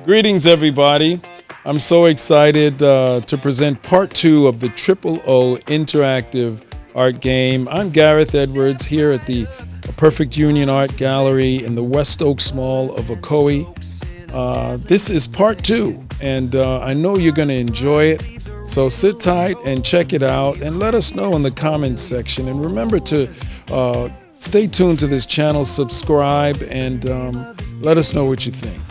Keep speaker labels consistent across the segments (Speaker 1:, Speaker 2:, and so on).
Speaker 1: Greetings, everybody. I'm so excited to present part 2 of the Triple O Interactive Art Game. I'm Gareth Edwards here at the Perfect Union Art Gallery in the West Oaks Mall of Ocoee. This is part 2, and I know you're going to enjoy it. So sit tight and check it out, and let us know in the comments section. And remember to stay tuned to this channel, subscribe, and let us know what you think.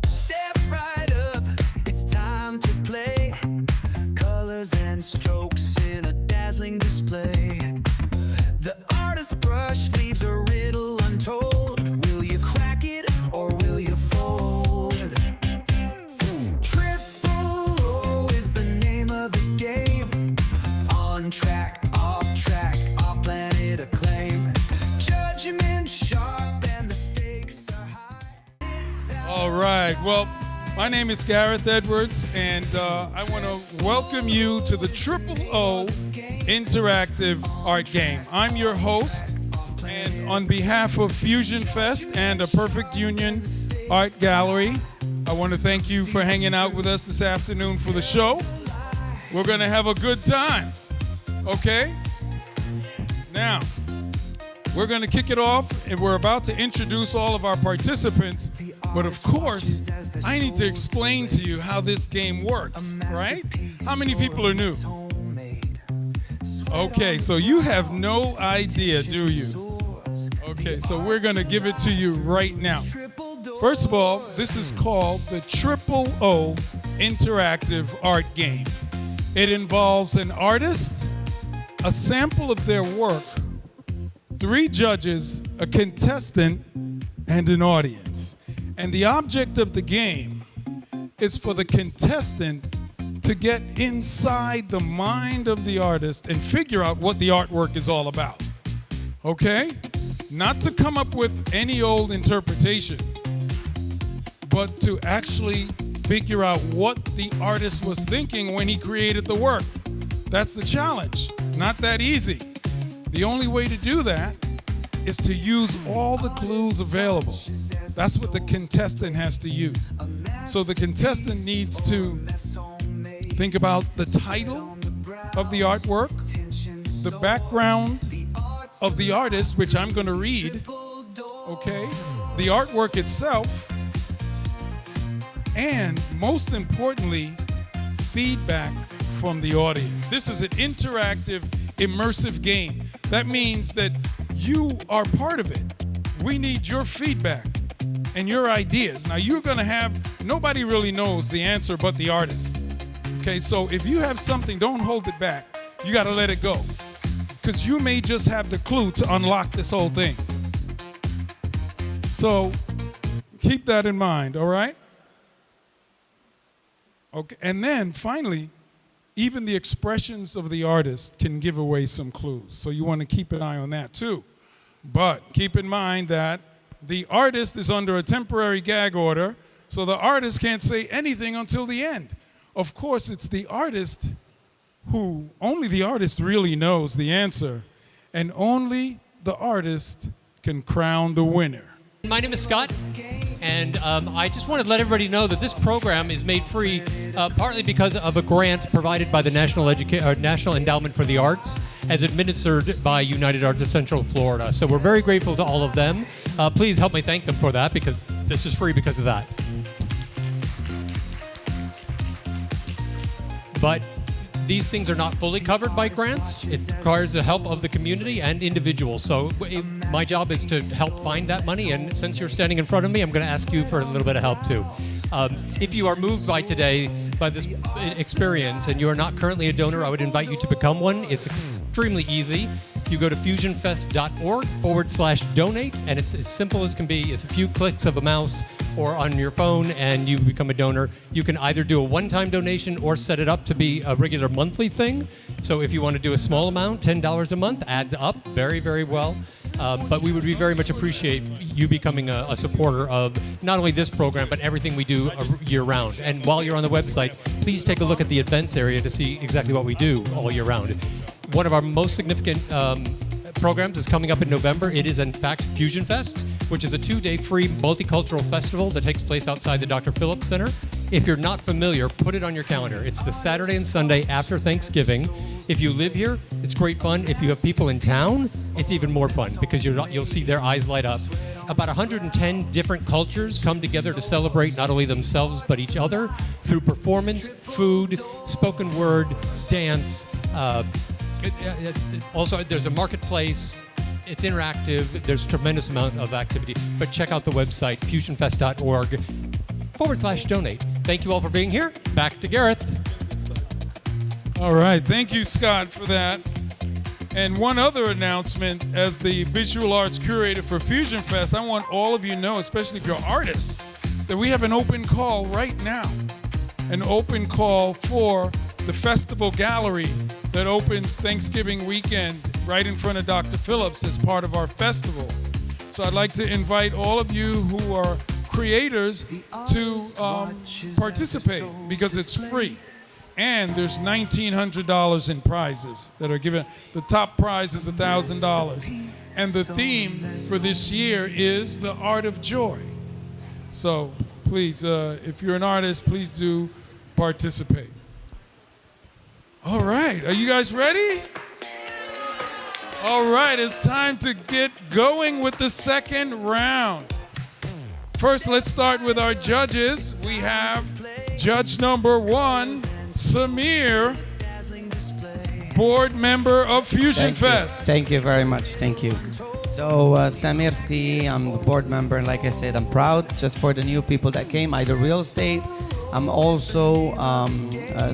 Speaker 2: Step right up, it's time to play. Colors and strokes in a dazzling display. The artist's brush leaves a riddle untold. Will you crack it or will you fold? Triple O is the name of the game. On track, off planet acclaim. Judgment sharp and the stakes are high.
Speaker 1: All right. Well, my name is Gareth Edwards, and I want to welcome you to the Triple O Interactive Art Game. I'm your host, and on behalf of Fusion Fest and a Perfect Union Art Gallery, I want to thank you for hanging out with us this afternoon for the show. We're going to have a good time, okay? Now, we're going to kick it off, and we're about to introduce all of our participants. But of course, I need to explain to you how this game works, right? How many people are new? Okay, so you have no idea, do you? Okay, so we're going to give it to you right now. First of all, this is called the Triple O Interactive Art Game. It involves an artist, a sample of their work, 3 judges, a contestant, and an audience. And the object of the game is for the contestant to get inside the mind of the artist and figure out what the artwork is all about. Okay? Not to come up with any old interpretation, but to actually figure out what the artist was thinking when he created the work. That's the challenge. Not that easy. The only way to do that is to use all the clues available. That's what the contestant has to use. So the contestant needs to think about the title of the artwork, the background of the artist, which I'm going to read, okay, the artwork itself, and most importantly, feedback from the audience. This is an interactive, immersive game. That means that you are part of it. We need your feedback and your ideas. Now you're going to have, nobody really knows the answer but the artist. Okay, so if you have something, don't hold it back. You got to let it go, because you may just have the clue to unlock this whole thing. So keep that in mind, all right? Okay, and then finally, even the expressions of the artist can give away some clues. So you want to keep an eye on that too. But keep in mind that the artist is under a temporary gag order, so the artist can't say anything until the end. Of course, it's the artist who, only the artist really knows the answer, and only the artist can crown the winner.
Speaker 3: My name is Scott, and I just wanted to let everybody know that this program is made free partly because of a grant provided by the National Endowment for the Arts, as administered by United Arts of Central Florida. So we're very grateful to all of them. Please help me thank them for that, because this is free because of that. But these things are not fully covered by grants. It requires the help of the community and individuals. So my job is to help find that money, and since you're standing in front of me, I'm going to ask you for a little bit of help too. If you are moved by this experience, and you are not currently a donor, I would invite you to become one. It's extremely easy. You go to fusionfest.org/donate, and it's as simple as can be. It's a few clicks of a mouse or on your phone, and you become a donor. You can either do a one-time donation or set it up to be a regular monthly thing. So if you want to do a small amount, $10 a month adds up very, very well. But we would very much appreciate you becoming a supporter of not only this program, but everything we do year-round. And while you're on the website, please take a look at the events area to see exactly what we do all year round. one of our most significant programs is coming up in November. It is, in fact, Fusion Fest, which is a 2-day free multicultural festival that takes place outside the Dr. Phillips Center. If you're not familiar, put it on your calendar. It's the Saturday and Sunday after Thanksgiving. If you live here, it's great fun. If you have people in town, it's even more fun because you'll see their eyes light up. About 110 different cultures come together to celebrate not only themselves but each other through performance, food, spoken word, dance. Also, there's a marketplace. It's interactive. There's a tremendous amount of activity. But check out the website, fusionfest.org/donate. Thank you all for being here. Back to Gareth.
Speaker 1: All right. Thank you, Scott, for that. And one other announcement, as the visual arts curator for Fusion Fest, I want all of you to know, especially if you're artists, that we have an open call right now. An open call for the festival gallery that opens Thanksgiving weekend right in front of Dr. Phillips as part of our festival. So I'd like to invite all of you who are creators to participate because it's free. And there's $1,900 in prizes that are given. The top prize is $1,000. And the theme for this year is the art of joy. So please, if you're an artist, please do participate. All right, are you guys ready? All right, it's time to get going with the second round. First, let's start with our judges. We have judge number 1, Samir, board member of Fusion Fest.
Speaker 4: Thank you very much. Thank you. So, Samir Fqi, I'm the board member, and like I said, I'm proud just for the new people that came, either real estate. I'm also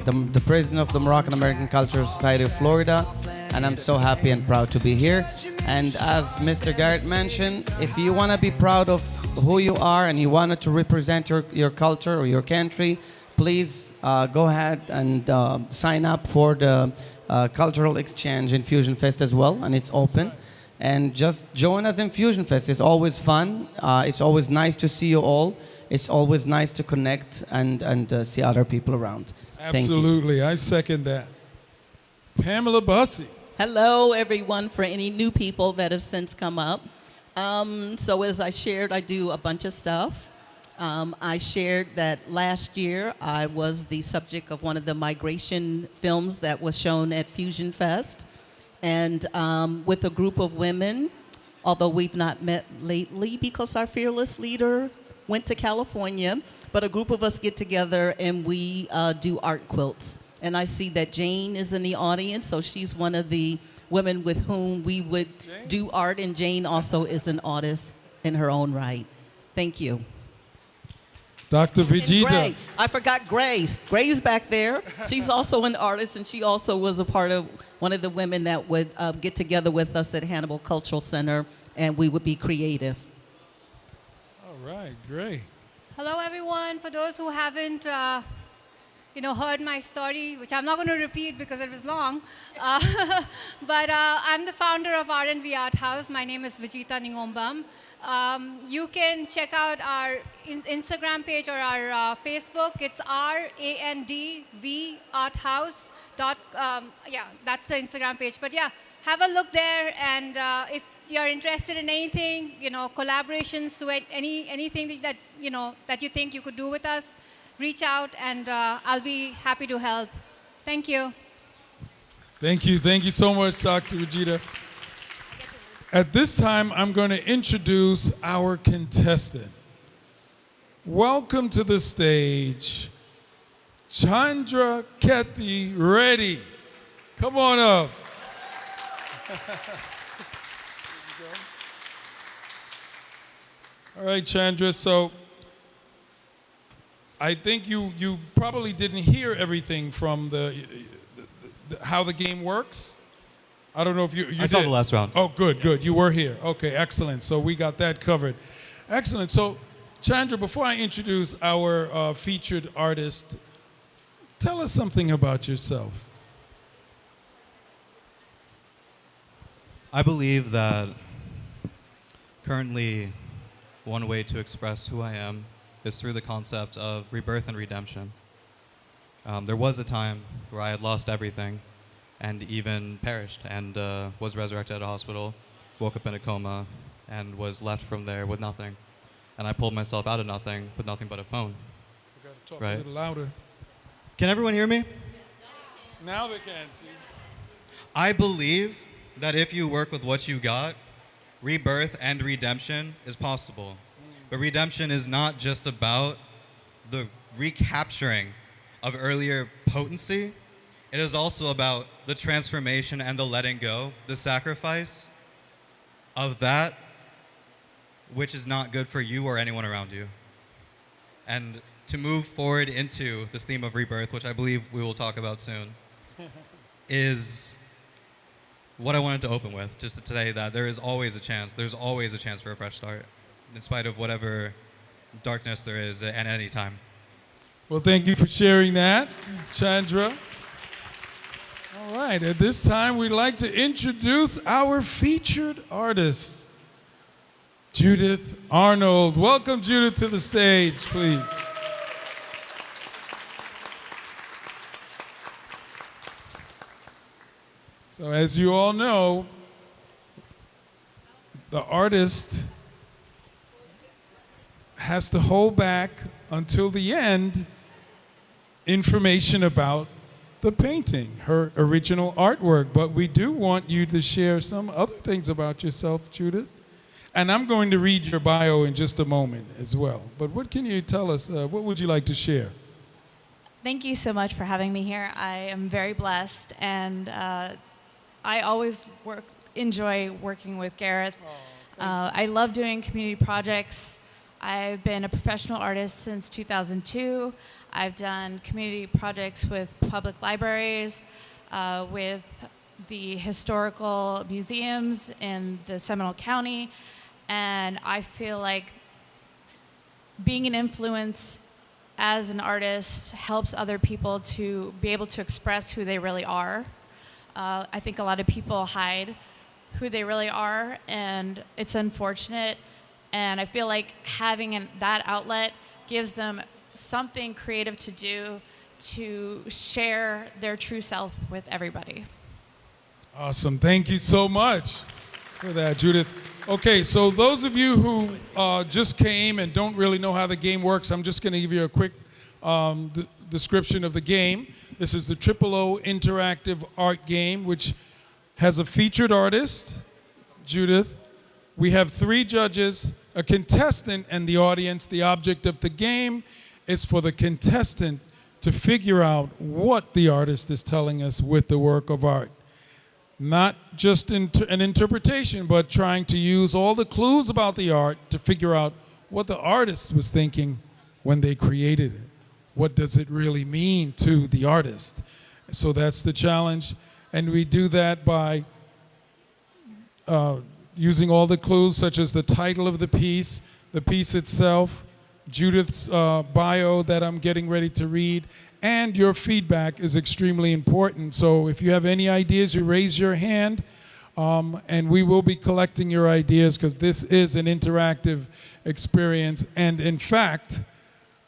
Speaker 4: the president of the Moroccan American Cultural Society of Florida, and I'm so happy and proud to be here. And as Mr. Garrett mentioned, if you want to be proud of who you are and you wanted to represent your culture or your country, please go ahead and sign up for the cultural exchange in Fusion Fest as well, and it's open. And just join us in Fusion Fest. It's always fun. It's always nice to see you all. It's always nice to connect and see other people around.
Speaker 1: Absolutely, I second that. Pamela Bussey.
Speaker 5: Hello, everyone, for any new people that have since come up. So as I shared, I do a bunch of stuff. I shared that last year I was the subject of one of the migration films that was shown at Fusion Fest. And with a group of women, although we've not met lately because our fearless leader went to California, but a group of us get together and we do art quilts. And I see that Jane is in the audience, so she's one of the women with whom we would do art, and Jane also is an artist in her own right. Thank you.
Speaker 1: Dr. Vegeta.
Speaker 5: Gray. I forgot Grace. Gray's back there. She's also an artist, and she also was a part of one of the women that would get together with us at Hannibal Cultural Center, and we would be creative.
Speaker 1: All right, great.
Speaker 6: Hello, everyone. For those who haven't, heard my story, which I'm not going to repeat because it was long, but I'm the founder of R&V Art House. My name is Vijita Ningombam. You can check out our Instagram page or our Facebook. It's RANDV Art House. That's the Instagram page. But yeah, have a look there, and if you're interested in anything, collaborations, anything that you think you could do with us, reach out, and I'll be happy to help. Thank you.
Speaker 1: Thank you so much, Dr. Vegeta. At this time, I'm going to introduce our contestant. Welcome to the stage, Chandra Kethi-Reddy. Come on up. All right, Chandra, so I think you probably didn't hear everything from how the game works. I don't know if you
Speaker 7: I saw the last round.
Speaker 1: Oh, good. You were here. Okay, excellent. So we got that covered. Excellent. So, Chandra, before I introduce our featured artist, tell us something about yourself.
Speaker 7: I believe that currently one way to express who I am is through the concept of rebirth and redemption. There was a time where I had lost everything, and even perished and was resurrected at a hospital, woke up in a coma, and was left from there with nothing. And I pulled myself out of nothing with nothing but a phone.
Speaker 1: You gotta talk
Speaker 7: Right.
Speaker 1: a little louder.
Speaker 7: Can everyone hear me?
Speaker 1: Now they can see.
Speaker 7: I believe that if you work with what you got, rebirth and redemption is possible. But redemption is not just about the recapturing of earlier potency. It is also about the transformation and the letting go, the sacrifice of that which is not good for you or anyone around you. And to move forward into this theme of rebirth, which I believe we will talk about soon, is what I wanted to open with, just to say that there is always a chance. There's always a chance for a fresh start, in spite of whatever darkness there is at any time.
Speaker 1: Well, thank you for sharing that, Chandra. All right, at this time, we'd like to introduce our featured artist, Judith Arnold. Welcome, Judith, to the stage, please. So as you all know, the artist has to hold back until the end information about the painting, her original artwork. But we do want you to share some other things about yourself, Judith. And I'm going to read your bio in just a moment as well. But what can you tell us? What would you like to share?
Speaker 8: Thank you so much for having me here. I am very blessed, and I always enjoy working with Gareth. I love doing community projects. I've been a professional artist since 2002. I've done community projects with public libraries, with the historical museums in the Seminole County, and I feel like being an influence as an artist helps other people to be able to express who they really are. I think a lot of people hide who they really are, and it's unfortunate. And I feel like having that outlet gives them something creative to do to share their true self with everybody.
Speaker 1: Awesome. Thank you so much for that, Judith. Okay, so those of you who just came and don't really know how the game works, I'm just going to give you a quick description of the game. This is the O interactive art game, which has a featured artist, Judith. We have 3 judges, a contestant, and the audience. The object of the game is for the contestant to figure out what the artist is telling us with the work of art. Not just an interpretation, but trying to use all the clues about the art to figure out what the artist was thinking when they created it. What does it really mean to the artist? So that's the challenge. And we do that by using all the clues, such as the title of the piece itself, Judith's bio that I'm getting ready to read, and your feedback is extremely important. So if you have any ideas, you raise your hand, and we will be collecting your ideas because this is an interactive experience. And in fact,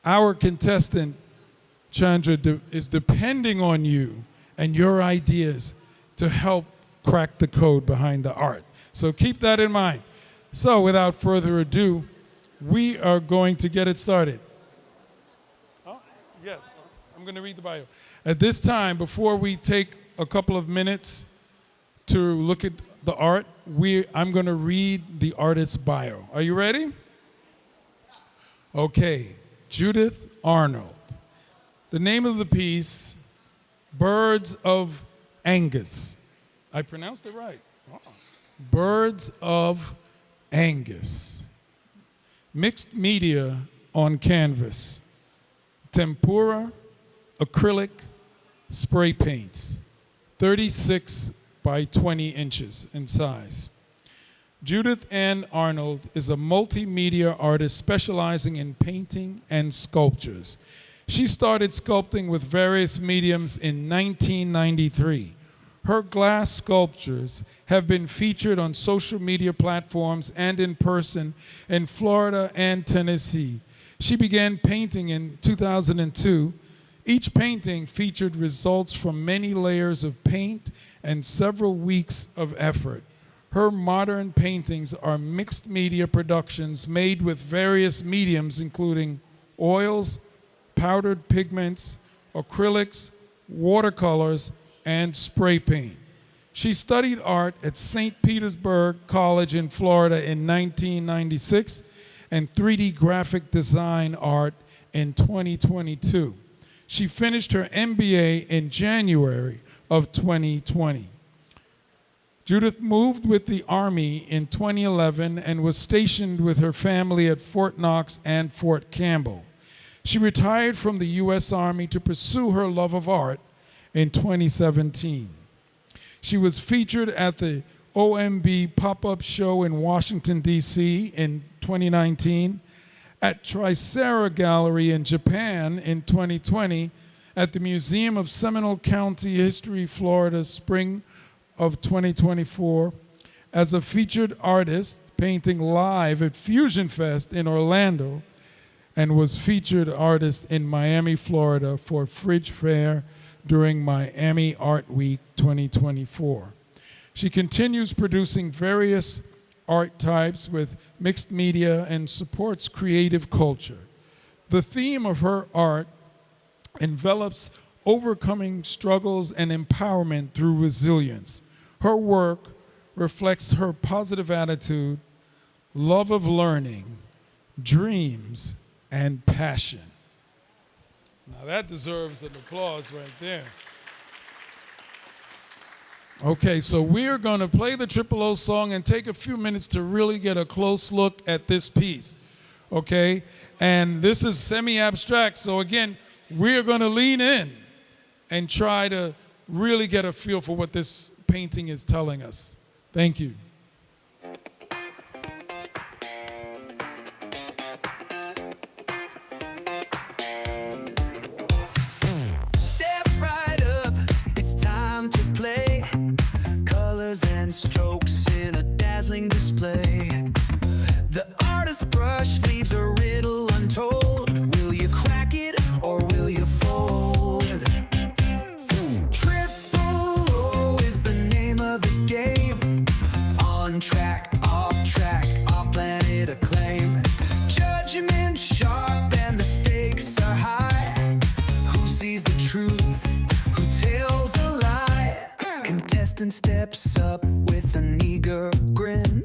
Speaker 1: our contestant, Chandra, is depending on you and your ideas to help crack the code behind the art. So keep that in mind. So without further ado, we are going to get it started. Oh, yes, I'm going to read the bio. At this time, before we take a couple of minutes to look at the art, I'm going to read the artist's bio. Are you ready? Okay, Judith Arnold. The name of the piece, Birds of Angus. I pronounced it right. Oh. Birds of Angus. Mixed media on canvas. Tempera, acrylic, spray paints. 36 by 20 inches in size. Judith Ann Arnold is a multimedia artist specializing in painting and sculptures. She started sculpting with various mediums in 1993. Her glass sculptures have been featured on social media platforms and in person in Florida and Tennessee. She began painting in 2002. Each painting featured results from many layers of paint and several weeks of effort. Her modern paintings are mixed media productions made with various mediums, including oils, powdered pigments, acrylics, watercolors, and spray paint. She studied art at St. Petersburg College in Florida in 1996 and 3D graphic design art in 2022. She finished her MBA in January of 2020. Judith moved with the Army in 2011 and was stationed with her family at Fort Knox and Fort Campbell. She retired from the U.S. Army to pursue her love of art in 2017. She was featured at the OMB pop-up show in Washington, D.C. in 2019, at Tricera Gallery in Japan in 2020, at the Museum of Seminole County History, Florida, spring of 2024, as a featured artist painting live at Fusion Fest in Orlando, and was featured artist in Miami, Florida for Fridge Fair during Miami Art Week 2024. She continues producing various art types with mixed media and supports creative culture. The theme of her art envelops overcoming struggles and empowerment through resilience. Her work reflects her positive attitude, love of learning, dreams, and passion. Now that deserves an applause right there. Okay, so we're going to play the Triple O song and take a few minutes to really get a close look at this piece, okay? And this is semi-abstract, so again, we're going to lean in and try to really get a feel for what this painting is telling us. Thank you.
Speaker 2: Step right up, it's time to play. Colors and strokes in a dazzling display. The artist's brush leaves a riddle untold. Will you crack it or will you fold? Triple O is the name of the game. On track, off planet acclaim. Judgment sharp and the stakes are high. Who sees the truth? Who tells a lie? Contestant steps up with an eager grin,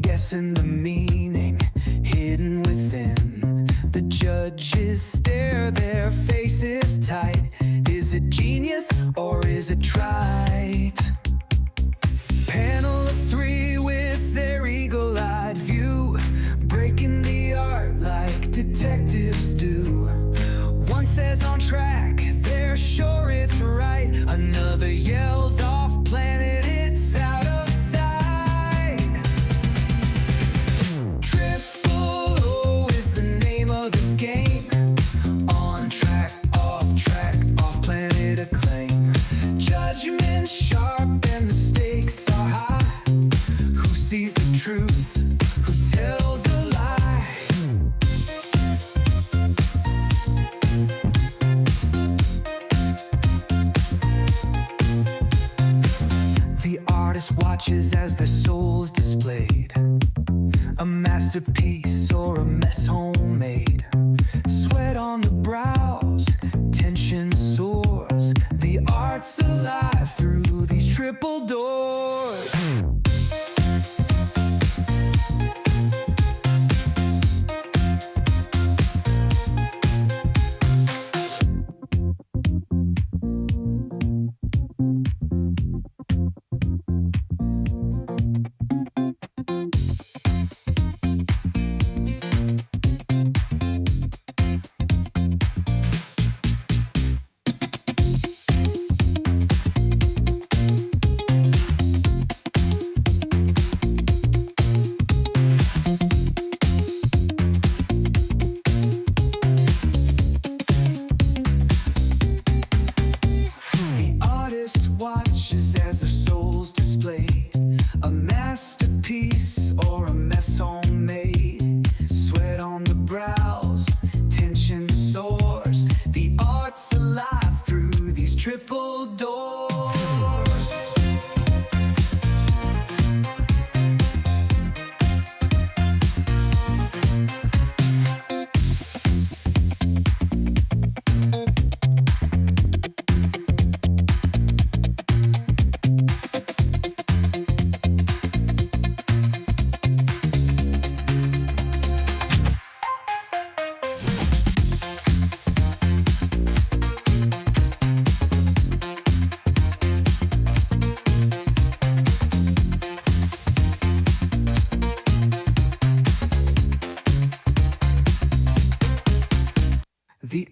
Speaker 2: guessing the meaning hidden within. The judges stare, their faces tight. Is it genius or is it trite? Panel of three with their eagle-eyed view, breaking the art like detectives do. One says on track, they're sure it's right. Another yells off planet, it's out of sight. Triple O is the name of the game. On track, off planet acclaim. Judgment sharp and the stakes are high. Who sees the truth? Who tells a lie? The artist watches as their souls displayed. A masterpiece or a mess homemade. Sweat on the brows, tension soars. The art's alive through these triple doors.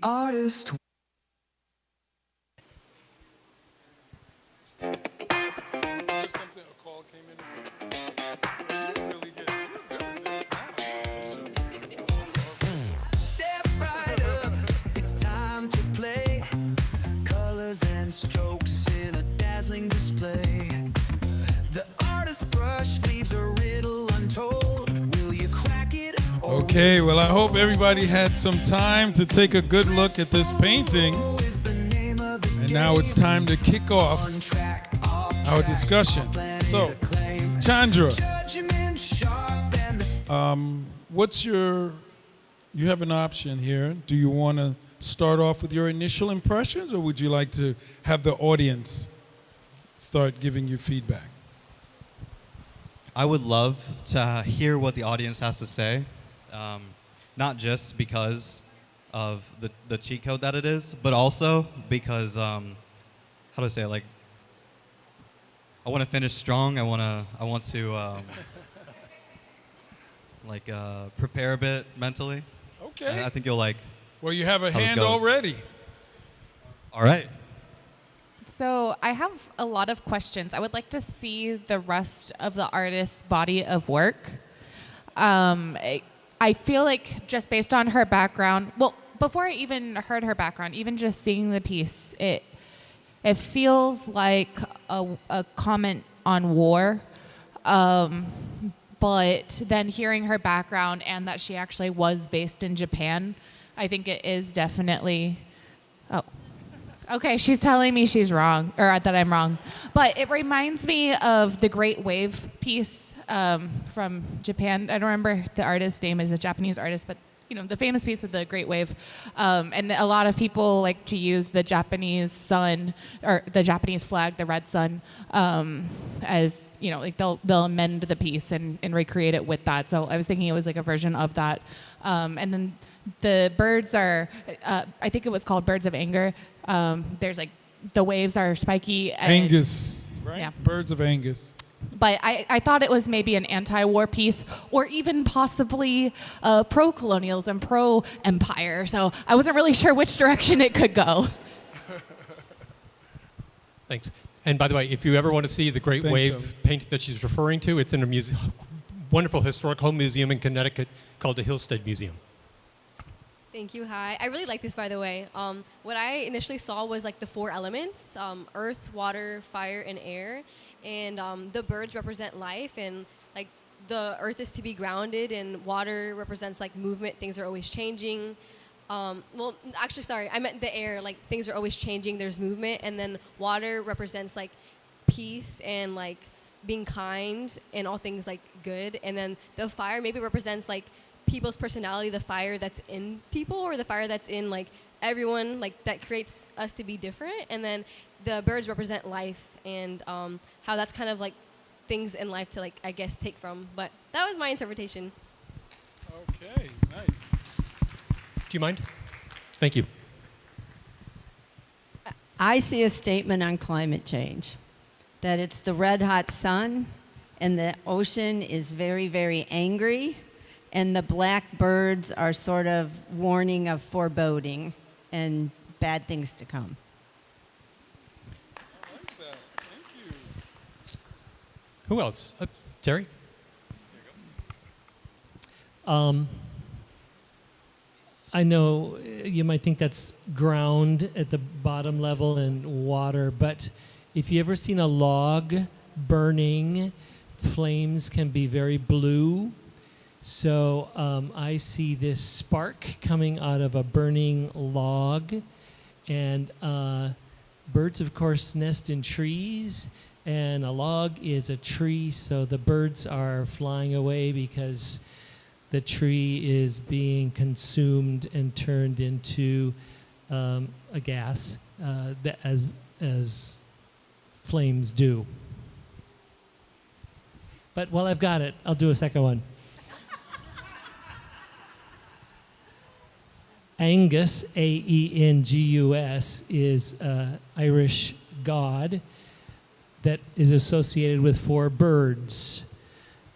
Speaker 2: artist.
Speaker 1: Is there something, a call came in or something? You're really good. You're good at this now.
Speaker 2: Step right up, it's time to play. Colors and strokes in a dazzling display. The artist's brush leaves a riddle untold. Will you crack it?
Speaker 1: Okay, well, I hope everybody had some time to take a good look at this painting. And now it's time to kick off our discussion. So, Chandra, you have an option here. Do you want to start off with your initial impressions, or would you like to have the audience start giving you feedback?
Speaker 7: I would love to hear what the audience has to say, not just because of the cheat code that it is, but also because, how do I say it, like, I want to finish strong. I want to prepare a bit mentally.
Speaker 1: Okay.
Speaker 7: And I think you'll like.
Speaker 1: Well, you have a
Speaker 7: how this
Speaker 1: hand
Speaker 7: goes.
Speaker 1: already.
Speaker 7: All right.
Speaker 8: So I have a lot of questions. I would like to see the rest of the artist's body of work. I feel like just based on her background, well, before I even heard her background, even just seeing the piece, it feels like a comment on war. But then hearing her background and that she actually was based in Japan, I think it is definitely, okay, she's telling me she's wrong, or that I'm wrong. But it reminds me of the Great Wave piece from Japan. I don't remember the artist's name, is a Japanese artist, but you know, the famous piece of the Great Wave. And a lot of people like to use the Japanese sun, or the Japanese flag, the red sun, as, you know, like they'll amend the piece and recreate it with that. So I was thinking it was like a version of that. And then the birds are, I think it was called Birds of Anger. There's like, the waves are spiky. And,
Speaker 1: Angus, right?
Speaker 8: Yeah.
Speaker 1: Birds of Angus.
Speaker 8: But I thought it was maybe an anti-war piece, or even possibly pro-colonialism, pro-empire. So I wasn't really sure which direction it could go.
Speaker 3: Thanks. And by the way, if you ever want to see the Great Wave painting that she's referring to, it's in a wonderful historic home museum in Connecticut called the Hillstead Museum.
Speaker 9: Thank you. Hi. I really like this, by the way. What I initially saw was like the four elements, earth, water, fire, and air. And the birds represent life, and like the earth is to be grounded, and water represents like movement. Things are always changing. Well, actually, sorry, I meant the air. Like things are always changing. There's movement, and then water represents like peace and like being kind and all things like good. And then the fire maybe represents like people's personality, the fire that's in people, or the fire that's in like everyone, like that creates us to be different. And then the birds represent life, and how that's kind of like things in life to like, I guess, take from. But that was my interpretation.
Speaker 1: Okay, nice.
Speaker 3: Do you mind? Thank you.
Speaker 10: I see a statement on climate change, that it's the red hot sun, and the ocean is very, very angry, and the black birds are sort of warning of foreboding and bad things to come.
Speaker 1: I like that. Thank you.
Speaker 3: Who else? Terry?
Speaker 11: I know you might think that's ground at the bottom level and water, but if you ever seen a log burning, flames can be very blue. So I see this spark coming out of a burning log, and birds, of course, nest in trees, and a log is a tree, so the birds are flying away because the tree is being consumed and turned into a gas, as flames do. But while I've got it, I'll do a second one. Angus, Aengus, is an Irish god that is associated with four birds,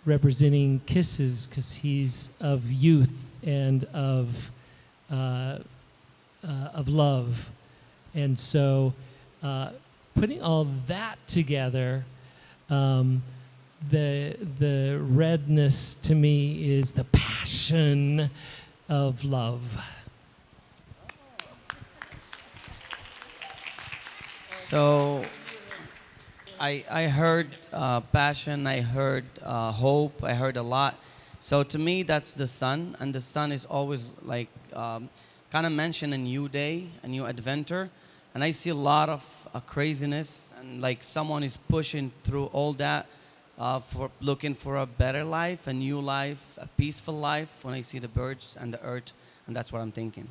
Speaker 11: representing kisses, because he's of youth and of of love. And so putting all that together, the redness to me is the passion of love.
Speaker 4: So I heard passion, I heard hope, I heard a lot. So to me, that's the sun, and the sun is always like kind of mention a new day, a new adventure, and I see a lot of craziness, and like someone is pushing through all that for looking for a better life, a new life, a peaceful life. When I see the birds and the earth, and that's what I'm thinking.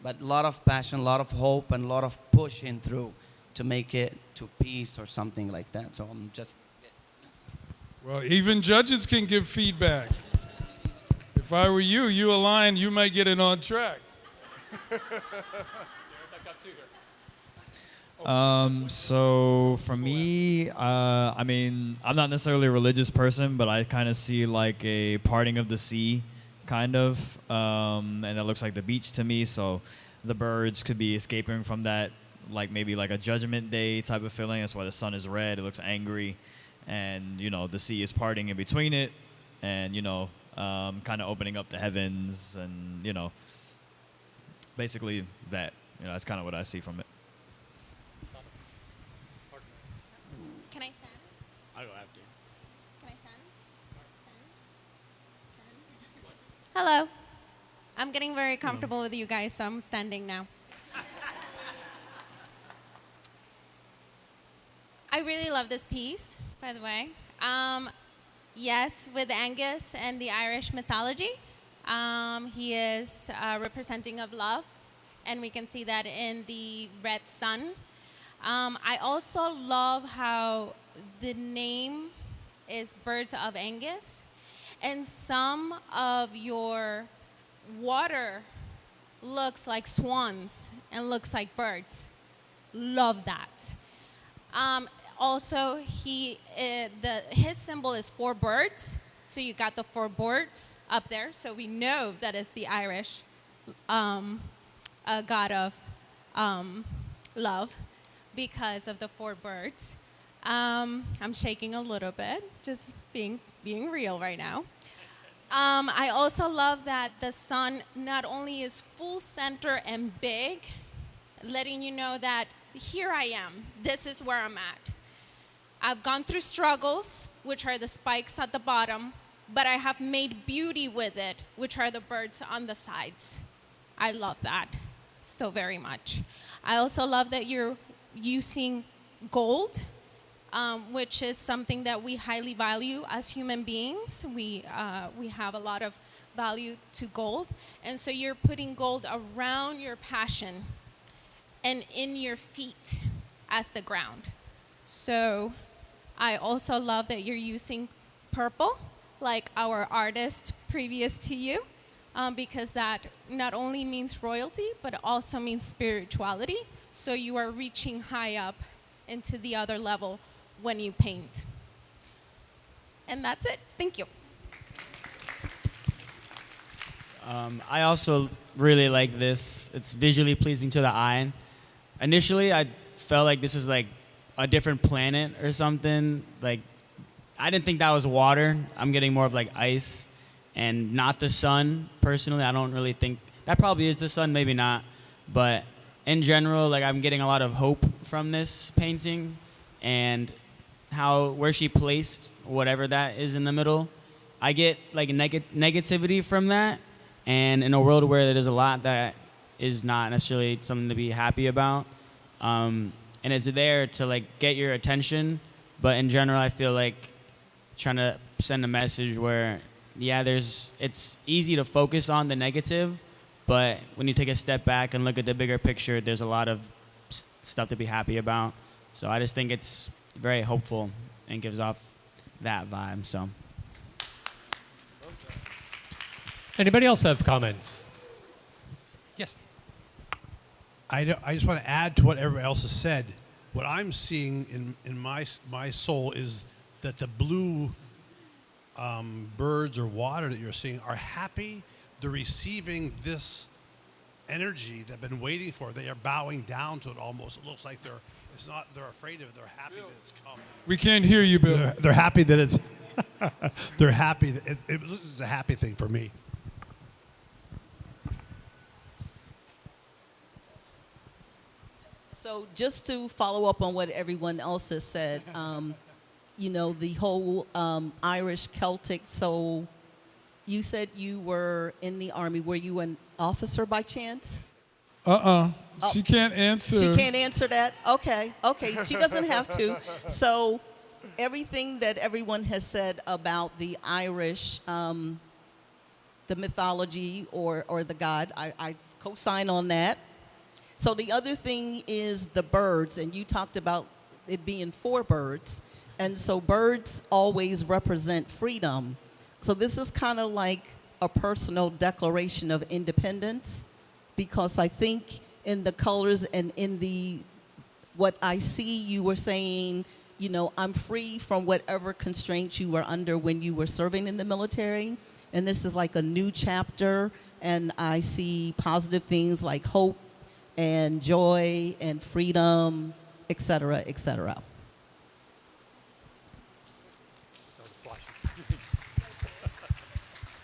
Speaker 4: But a lot of passion, a lot of hope, and a lot of pushing through to make it to peace or something like that. So I'm just.
Speaker 1: Well, even judges can give feedback. If I were you, you align, you might get it on track.
Speaker 12: So for me, I mean, I'm not necessarily a religious person, but I kind of see like a parting of the sea, kind of, and that looks like the beach to me. So the birds could be escaping from that, like maybe like a judgment day type of feeling. That's why the sun is red. It looks angry, and you know the sea is parting in between it, and you know, kind of opening up the heavens, and you know, basically that. You know, that's kind of what I see from it.
Speaker 13: Can I stand?
Speaker 12: I'll go after.
Speaker 13: Can I stand? Hello. I'm getting very comfortable with you guys, so I'm standing now. I really love this piece, by the way. Yes, with Angus and the Irish mythology. He is representing of love, and we can see that in the red sun. I also love how the name is Birds of Angus, and some of your water looks like swans and looks like birds. Love that. Also, his symbol is 4 birds, so you got the 4 birds up there, so we know that is the Irish god of love because of the 4 birds. I'm shaking a little bit, just being real right now. I also love that the sun not only is full center and big, letting you know that here I am, this is where I'm at. I've gone through struggles, which are the spikes at the bottom, but I have made beauty with it, which are the birds on the sides. I love that so very much. I also love that you're using gold, which is something that we highly value as human beings. We have a lot of value to gold, and so you're putting gold around your passion and in your feet as the ground. So I also love that you're using purple, like our artist previous to you, because that not only means royalty, but also means spirituality. So you are reaching high up into the other level when you paint. And that's it. Thank you.
Speaker 14: I also really like this. It's visually pleasing to the eye. Initially, I felt like this was like a different planet or something. Like, I didn't think that was water. I'm getting more of like ice and not the sun. Personally, I don't really think that probably is the sun, maybe not. But in general, like I'm getting a lot of hope from this painting, and where she placed whatever that is in the middle, I get like negativity from that. And in a world where there's a lot that is not necessarily something to be happy about, and it's there to like get your attention, but in general, I feel like trying to send a message where, yeah, it's easy to focus on the negative, but when you take a step back and look at the bigger picture, there's a lot of stuff to be happy about. So I just think it's very hopeful and gives off that vibe. So.
Speaker 3: Anybody else have comments? Yes.
Speaker 15: I just want to add to what everybody else has said. What I'm seeing in my soul is that the blue birds or water that you're seeing are happy. They're receiving this energy they've been waiting for. They are bowing down to it almost. It looks like they're afraid of it. They're happy that it's come.
Speaker 1: We can't hear you, Bill.
Speaker 15: They're happy that it's, they're happy. That this is a happy thing for me.
Speaker 5: So just to follow up on what everyone else has said, you know, the whole Irish Celtic. So you said you were in the Army. Were you an officer by chance?
Speaker 1: She can't answer.
Speaker 5: She can't answer that? Okay. She doesn't have to. So everything that everyone has said about the Irish, the mythology or the god, I co-sign on that. So the other thing is the birds, and you talked about it being 4 birds. And so birds always represent freedom. So this is kind of like a personal declaration of independence, because I think in the colors and in what I see, you were saying, you know, I'm free from whatever constraints you were under when you were serving in the military. And this is like a new chapter, and I see positive things like hope and joy and freedom, et cetera, et cetera.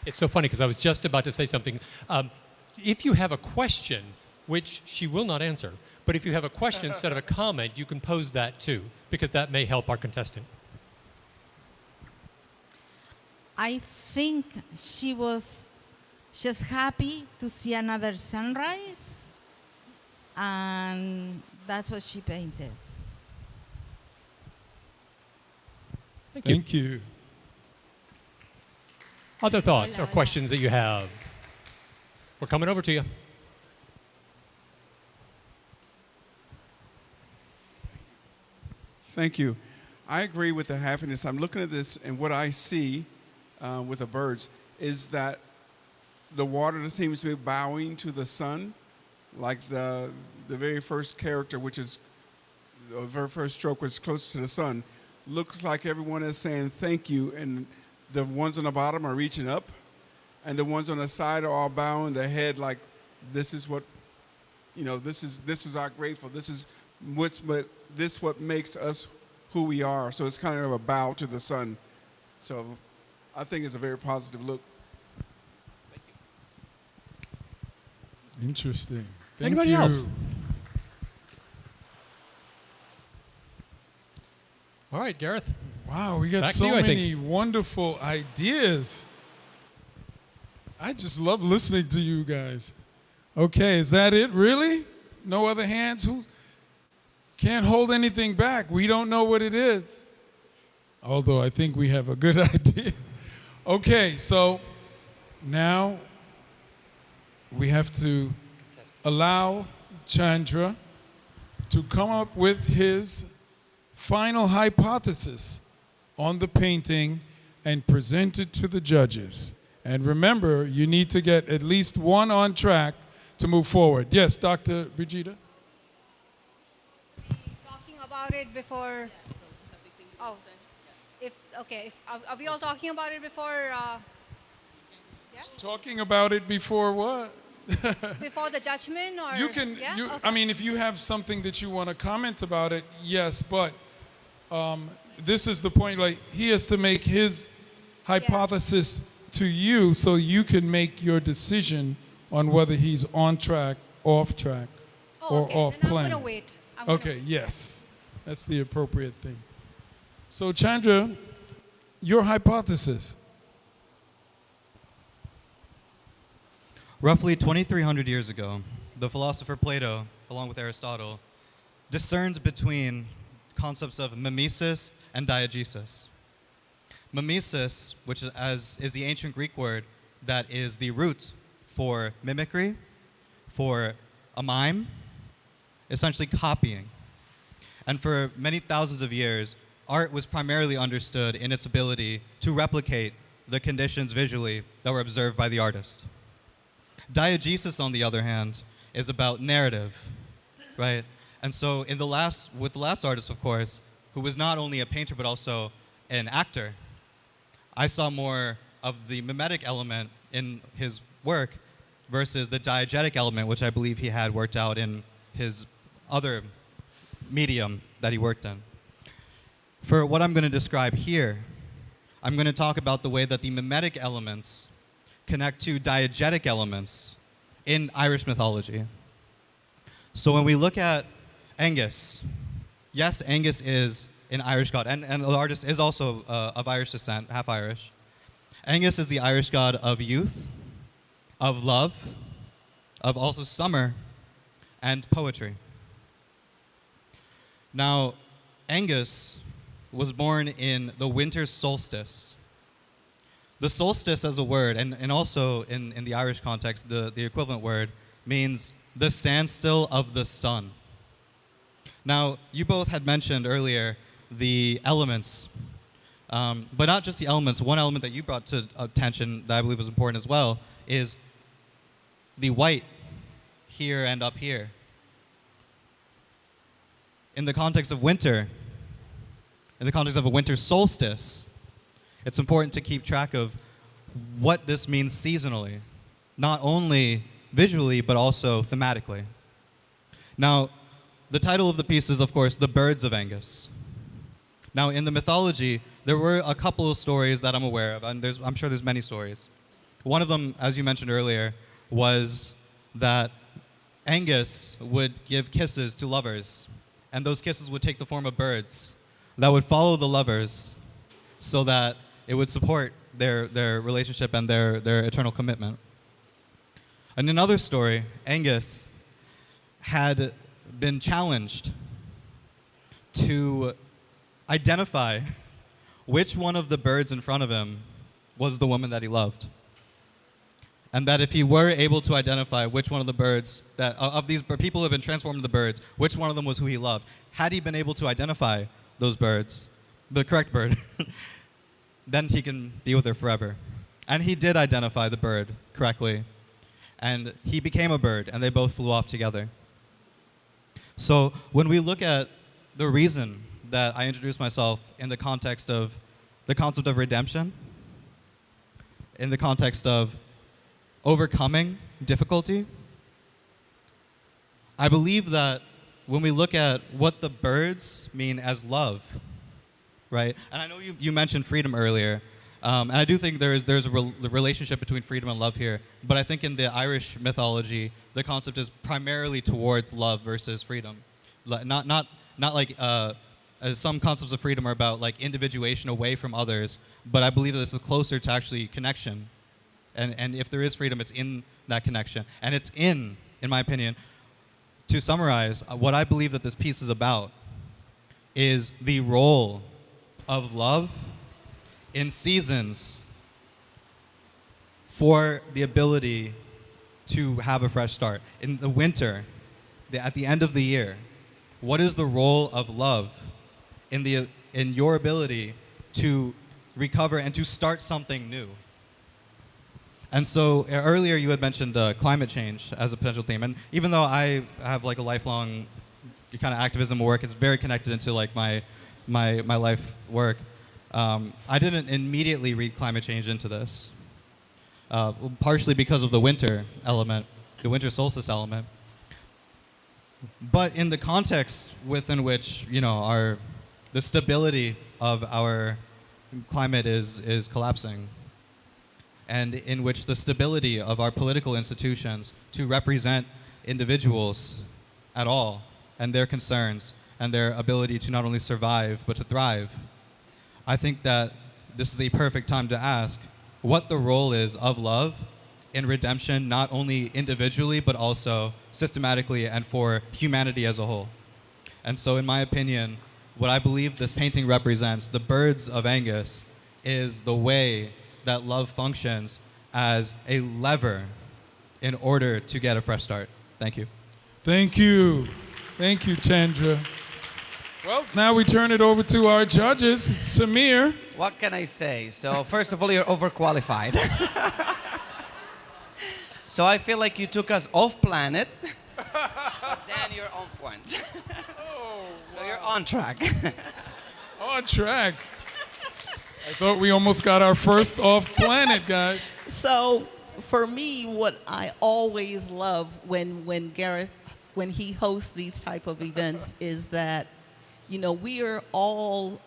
Speaker 3: It's so funny because I was just about to say something. If you have a question, which she will not answer, but if you have a question instead of a comment, you can pose that too, because that may help our contestant.
Speaker 16: I think she was just happy to see another sunrise, and that's what she painted.
Speaker 1: Thank you.
Speaker 3: Other thoughts or questions that you have? We're coming over to you.
Speaker 17: Thank you. I agree with the happiness. I'm looking at this, and what I see with the birds is that the water seems to be bowing to the sun, like the very first character, which is the very first stroke, which is close to the sun. Looks like everyone is saying thank you, and the ones on the bottom are reaching up, and the ones on the side are all bowing their head like this is what, you know, this is our grateful. This is what makes us who we are. So it's kind of a bow to the sun. So I think it's a very positive look.
Speaker 1: Interesting. Thank
Speaker 3: Anybody
Speaker 1: you.
Speaker 3: else? All right, Gareth.
Speaker 1: Wow, we got
Speaker 3: Back to
Speaker 1: so
Speaker 3: you, I
Speaker 1: many
Speaker 3: think.
Speaker 1: wonderful ideas. I just love listening to you guys. Okay, is that it, really? No other hands? Who can't hold anything back? We don't know what it is. Although I think we have a good idea. Okay, so now we have to allow Chandra to come up with his final hypothesis on the painting and present it to the judges. And remember, you need to get at least one on track to move forward. Yes, Dr. Brigida?
Speaker 6: Talking about it before. Oh, are we all talking about it before? Yeah?
Speaker 1: Talking about it before what?
Speaker 6: Before the judgment, or
Speaker 1: You can,
Speaker 6: Yeah?
Speaker 1: you,
Speaker 6: Okay.
Speaker 1: I mean, if you have something that you want to comment about it, yes, but this is the point, like, he has to make his hypothesis to you so you can make your decision on whether he's on track, off track, or
Speaker 6: okay.
Speaker 1: off
Speaker 6: Then
Speaker 1: plan.
Speaker 6: I'm gonna wait. I'm gonna
Speaker 1: Okay, yes, that's the appropriate thing. So, Chandra, your hypothesis.
Speaker 7: Roughly 2,300 years ago, the philosopher Plato, along with Aristotle, discerned between concepts of mimesis and diegesis. Mimesis, which is the ancient Greek word that is the root for mimicry, for a mime, essentially copying. And for many thousands of years, art was primarily understood in its ability to replicate the conditions visually that were observed by the artist. Diegesis, on the other hand, is about narrative, right? And so with the last artist, of course, who was not only a painter but also an actor, I saw more of the mimetic element in his work, versus the diegetic element, which I believe he had worked out in his other medium that he worked in. For what I'm going to describe here, I'm going to talk about the way that the mimetic elements connect to diegetic elements in Irish mythology. So when we look at Angus, yes, Angus is an Irish god, and the artist is also of Irish descent, half Irish. Angus is the Irish god of youth, of love, of also summer, and poetry. Now, Angus was born in the winter solstice. The solstice as a word, and also in the Irish context, the equivalent word, means the standstill of the sun. Now, you both had mentioned earlier the elements, but not just the elements. One element that you brought to attention that I believe was important as well is the white here and up here. In the context of winter, in the context of a winter solstice, it's important to keep track of what this means seasonally, not only visually, but also thematically. Now, the title of the piece is, of course, The Birds of Angus. Now, in the mythology, there were a couple of stories that I'm aware of, and I'm sure there's many stories. One of them, as you mentioned earlier, was that Angus would give kisses to lovers, and those kisses would take the form of birds that would follow the lovers so that it would support their relationship and their eternal commitment. In another story, Angus had been challenged to identify which one of the birds in front of him was the woman that he loved. And that if he were able to identify which one of the birds, that of these people who have been transformed into birds, which one of them was who he loved, had he been able to identify those birds, the correct bird, then he can be with her forever. And he did identify the bird correctly. And he became a bird, and they both flew off together. So when we look at the reason that I introduced myself in the context of the concept of redemption, in the context of overcoming difficulty, I believe that when we look at what the birds mean as love, right? And I know you mentioned freedom earlier, and I do think there's a relationship between freedom and love here, but I think in the Irish mythology, the concept is primarily towards love versus freedom. Not like some concepts of freedom are about like individuation away from others, but I believe that this is closer to actually connection. And if there is freedom, it's in that connection. And it's in my opinion, to summarize, what I believe that this piece is about is the role of love in seasons for the ability to have a fresh start. In the winter, at the end of the year, what is the role of love in your ability to recover and to start something new? And so earlier you had mentioned climate change as a potential theme, and even though I have like a lifelong kind of activism work, it's very connected into like my life work. I didn't immediately read climate change into this, partially because of the winter element, the winter solstice element. But in the context within which the stability of our climate is collapsing, and in which the stability of our political institutions to represent individuals at all and their concerns and their ability to not only survive but to thrive, I think that this is a perfect time to ask what the role is of love in redemption, not only individually but also systematically and for humanity as a whole. And so in my opinion, what I believe this painting represents, the birds of Angus, is the way that love functions as a lever in order to get a fresh start. Thank you.
Speaker 1: Thank you. Thank you, Chandra. Well, now we turn it over to our judges. Samir.
Speaker 4: What can I say? So first of all, you're overqualified. So I feel like you took us off planet, but then you're on point. So you're on track.
Speaker 1: On track. I thought we almost got our first off planet, guys.
Speaker 5: So for me, what I always love when Gareth, when he hosts these type of events is that, we are all,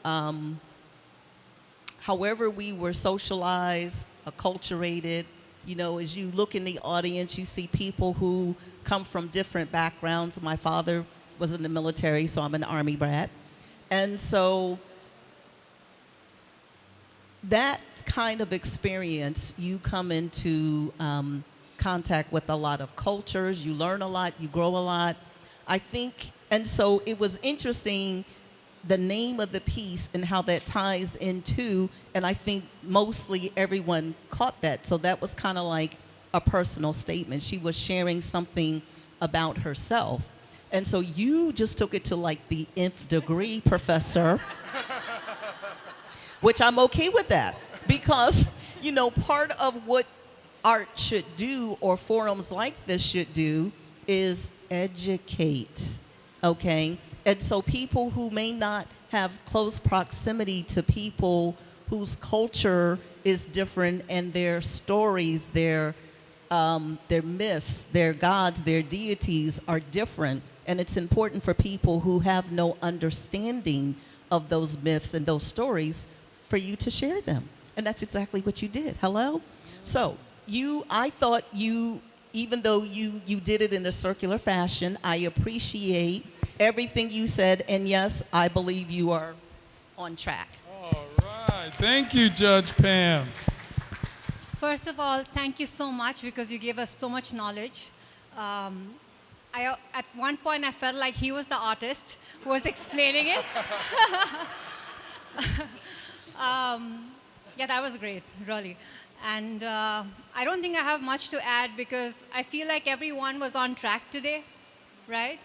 Speaker 5: however we were socialized, acculturated, as you look in the audience, you see people who come from different backgrounds. My father was in the military, so I'm an Army brat. And so that kind of experience, you come into contact with a lot of cultures, you learn a lot, you grow a lot. I think, and so it was interesting, the name of the piece and how that ties into, and I think mostly everyone caught that. So that was kind of like a personal statement. She was sharing something about herself. And so you just took it to like the nth degree, Professor, which I'm okay with that because, part of what art should do or forums like this should do is educate, okay? And so people who may not have close proximity to people whose culture is different and their stories, their myths, their gods, their deities are different. And it's important for people who have no understanding of those myths and those stories for you to share them. And that's exactly what you did. Hello? So I thought even though you did it in a circular fashion, I appreciate everything you said, and yes, I believe you are on track.
Speaker 1: All right. Thank you, Judge Pam.
Speaker 6: First of all, thank you so much because you gave us so much knowledge. At one point, I felt like he was the artist who was explaining it. Yeah, that was great, really. And I don't think I have much to add because I feel like everyone was on track today, right?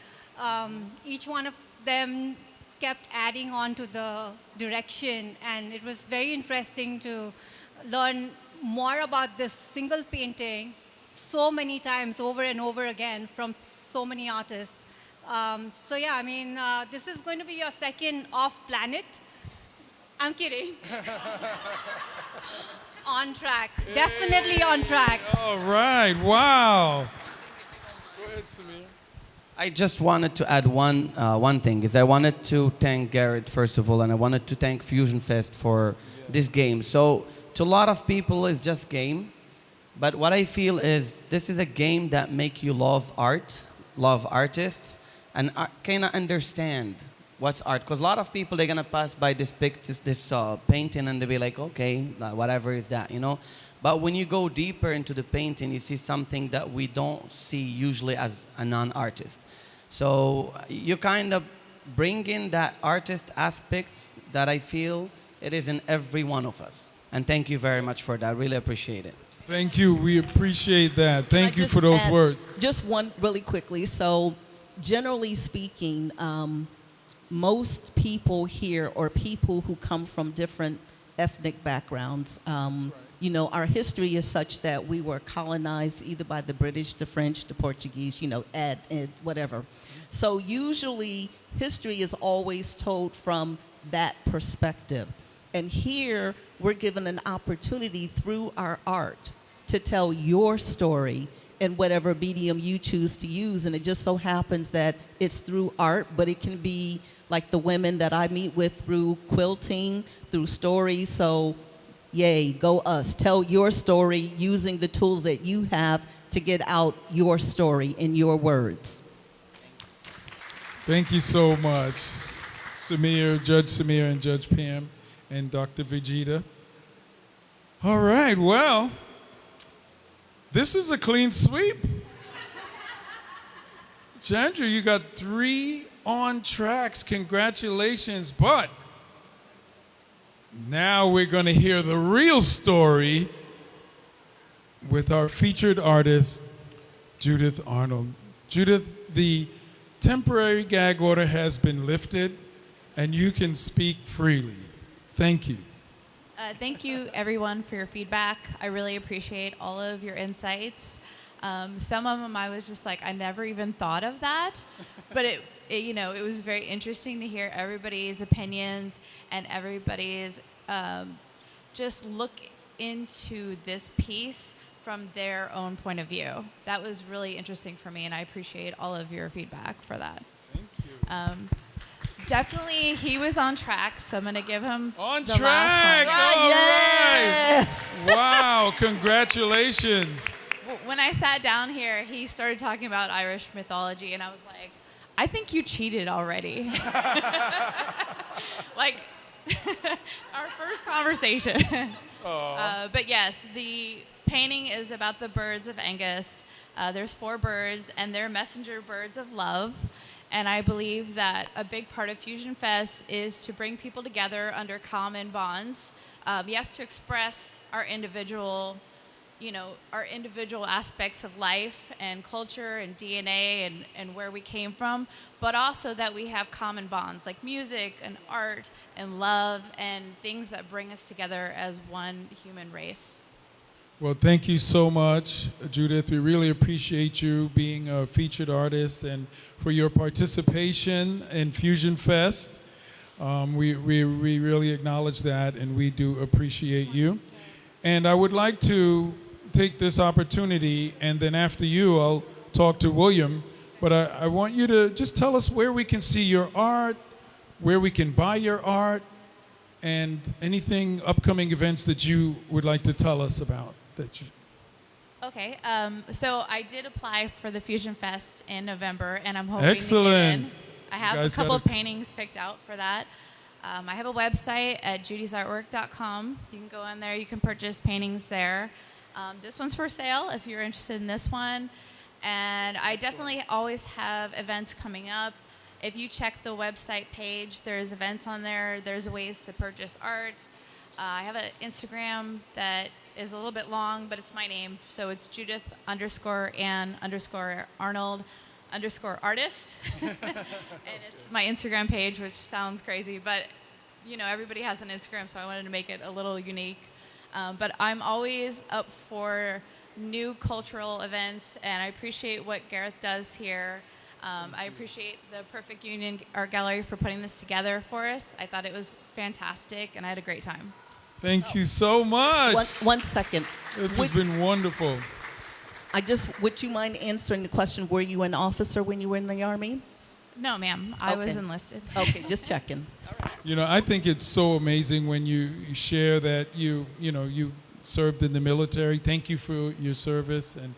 Speaker 6: Each one of them kept adding on to the direction, and it was very interesting to learn more about this single painting so many times over and over again from so many artists. So yeah, I mean, this is going to be your second off-planet. I'm kidding. On track, definitely on track.
Speaker 1: All right, wow. Go ahead, Samir.
Speaker 4: I just wanted to add one thing, is I wanted to thank Garrett, first of all, and I wanted to thank Fusion Fest for this game. So to a lot of people, it's just game. But what I feel is this is a game that make you love art, love artists, and kind of understand what's art. Because a lot of people, they're going to pass by this painting and they'll be like, okay, whatever is that, But when you go deeper into the painting, you see something that we don't see usually as a non-artist. So you kind of bring in that artist aspects that I feel it is in every one of us. And thank you very much for that. Really appreciate it.
Speaker 1: Thank you. We appreciate that. Thank you for those words.
Speaker 5: Just one really quickly. So generally speaking, most people here or people who come from different ethnic backgrounds, our history is such that we were colonized either by the British, the French, the Portuguese, whatever. So usually history is always told from that perspective. And here we're given an opportunity through our art to tell your story in whatever medium you choose to use. And it just so happens that it's through art, but it can be like the women that I meet with through quilting, through stories. So yay, go us. Tell your story using the tools that you have to get out your story in your words.
Speaker 1: Thank you so much, Samir, Judge Samir, and Judge Pam, and Dr. Vegeta. All right, well, this is a clean sweep. Chandra, you got 3 on tracks. Congratulations. But now we're going to hear the real story with our featured artist, Judith Arnold. Judith, the temporary gag order has been lifted, and you can speak freely. Thank you.
Speaker 8: Thank you, everyone, for your feedback. I really appreciate all of your insights. Some of them I was just like, I never even thought of that. But it was very interesting to hear everybody's opinions and everybody's just look into this piece from their own point of view. That was really interesting for me, and I appreciate all of your feedback for that. Thank you. Definitely, he was on track, so I'm going to give him
Speaker 1: On
Speaker 8: the
Speaker 1: track!
Speaker 8: last one.
Speaker 1: All
Speaker 5: Yes!
Speaker 1: right. Wow, congratulations.
Speaker 8: When I sat down here, he started talking about Irish mythology, and I was like, I think you cheated already. Like, our first conversation. But yes, the painting is about the birds of Angus. There's 4 birds, and they're messenger birds of love. And I believe that a big part of Fusion Fest is to bring people together under common bonds. Yes, to express our individual aspects of life and culture and DNA and where we came from, but also that we have common bonds like music and art and love and things that bring us together as one human race.
Speaker 1: Well, thank you so much, Judith. We really appreciate you being a featured artist and for your participation in Fusion Fest. We really acknowledge that, and we do appreciate you. And I would like to take this opportunity, and then after you, I'll talk to William. But I want you to just tell us where we can see your art, where we can buy your art, and anything, upcoming events that you would like to tell us about.
Speaker 8: Okay, so I did apply for the Fusion Fest in November, and I'm hoping
Speaker 1: Excellent.
Speaker 8: to get in. I have a couple of paintings picked out for that. I have a website at judysartwork.com. You can go in there. You can purchase paintings there. This one's for sale if you're interested in this one. And I definitely always have events coming up. If you check the website page, there's events on there. There's ways to purchase art. I have an Instagram that is a little bit long, but it's my name. So it's Judith_Ann_Arnold_artist. And it's my Instagram page, which sounds crazy, but everybody has an Instagram, so I wanted to make it a little unique. But I'm always up for new cultural events, and I appreciate what Gareth does here. I appreciate the Perfect Union Art Gallery for putting this together for us. I thought it was fantastic, and I had a great time.
Speaker 1: Thank you so much.
Speaker 5: One second.
Speaker 1: This has been wonderful.
Speaker 5: Would you mind answering the question, were you an officer when you were in the Army?
Speaker 8: No, ma'am. I was enlisted.
Speaker 5: Okay, just checking.
Speaker 1: I think it's so amazing when you share that you served in the military. Thank you for your service, and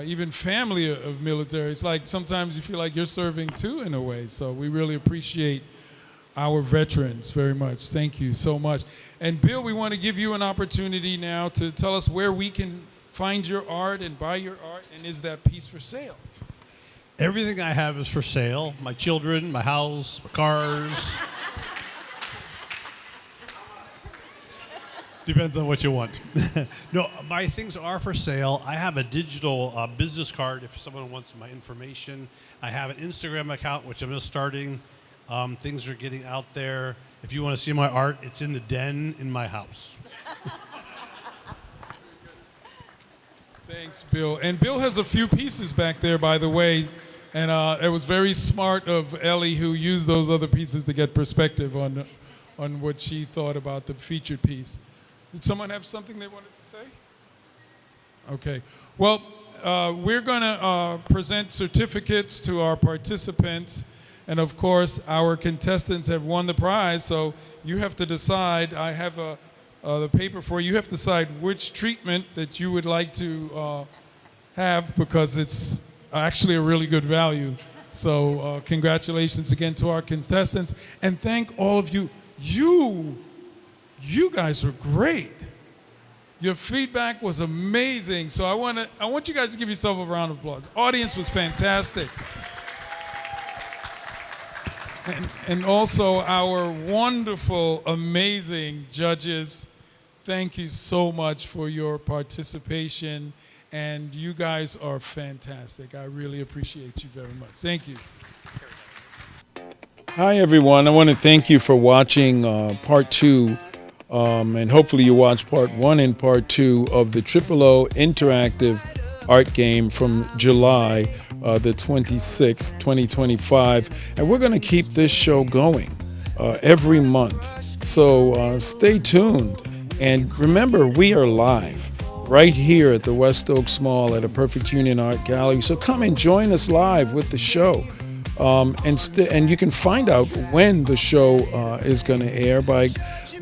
Speaker 1: even family of military. It's like sometimes you feel like you're serving too in a way. So we really appreciate our veterans very much. Thank you so much. And Bill, we want to give you an opportunity now to tell us where we can find your art and buy your art, and is that piece for sale?
Speaker 15: Everything I have is for sale. My children, my house, my cars. Depends on what you want. No, my things are for sale. I have a digital business card if someone wants my information. I have an Instagram account, which I'm just starting. Things are getting out there. If you want to see my art, it's in the den in my house.
Speaker 1: Thanks, Bill. And Bill has a few pieces back there, by the way. And it was very smart of Ellie, who used those other pieces to get perspective on what she thought about the featured piece. Did someone have something they wanted to say? Okay. Well, we're going to present certificates to our participants. And of course, our contestants have won the prize. So you have to decide. I have the paper for you. You have to decide which treatment that you would like to have, because it's actually a really good value. So congratulations again to our contestants. And thank all of you. You guys were great. Your feedback was amazing. So I want you guys to give yourself a round of applause. Audience was fantastic. And also our wonderful, amazing judges. Thank you so much for your participation. And you guys are fantastic. I really appreciate you very much. Thank you. Hi, everyone. I want to thank you for watching part 2. And hopefully you watched part 1 and part 2 of the O interactive art game from July the 26th, 2025. And we're going to keep this show going every month. So stay tuned. And remember, we are live right here at the West Oaks Mall at a Perfect Union Art Gallery. So come and join us live with the show. And you can find out when the show is going to air by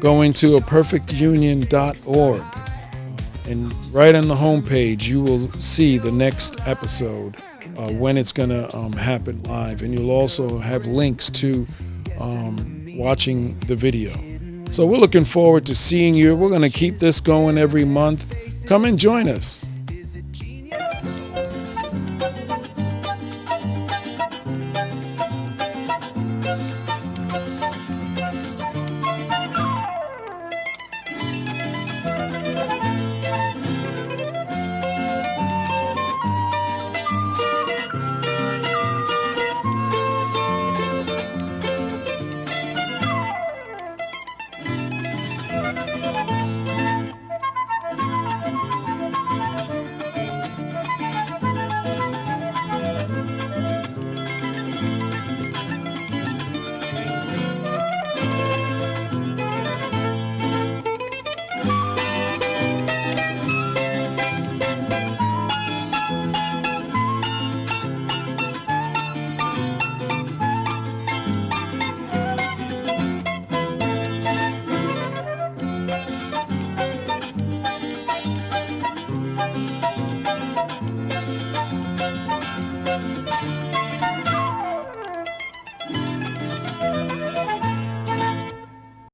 Speaker 1: going to aperfectunion.org. And right on the homepage, you will see the next episode when it's going to happen live. And you'll also have links to watching the video. So we're looking forward to seeing you. We're going to keep this going every month. Come and join us.